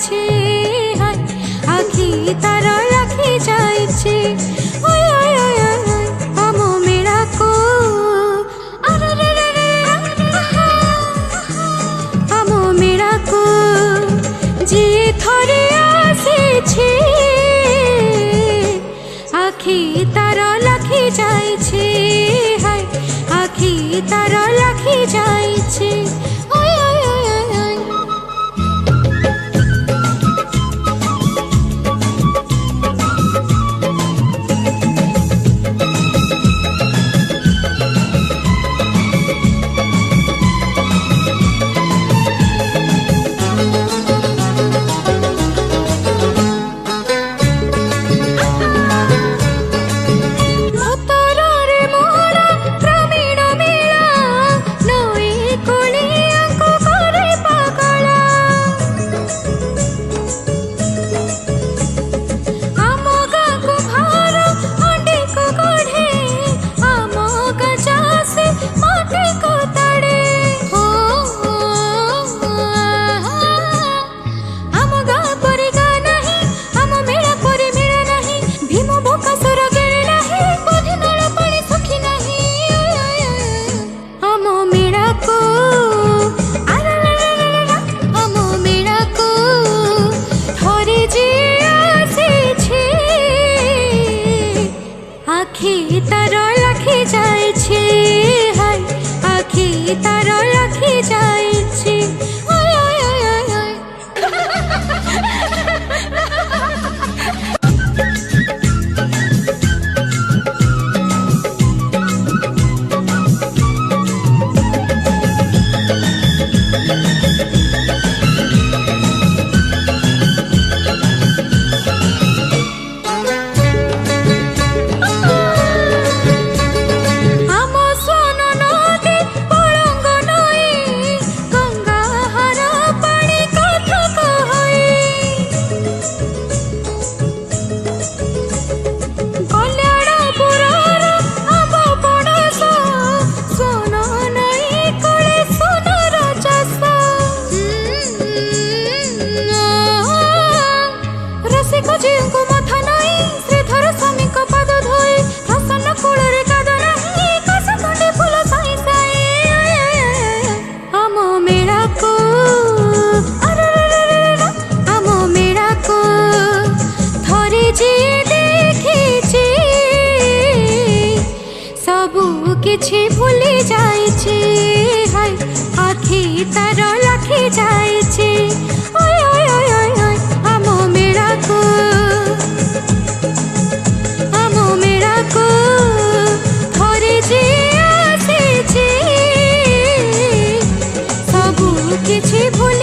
যাইছে হায় আখি তার লাখি যাইছে ওই ওই ওই ওই আম মেরাকো আম মেরাকো যে থরে আসেছে আখি তার লাখি যাইছে হায় আখি তার লাখি যাইছে ওই ওই ওই ওই ওই আখি তার লাখি যাইছে হায় আখি তার লাখি যাইছে ওই ওই ওই ওই ওই কিছু ভুলি যাইছে হায় আখি তার লাখি যাইছে ওই ওই ওই ওই ওই আম মেরাকো থরে যে আসেছে সবু কিছু ভুলি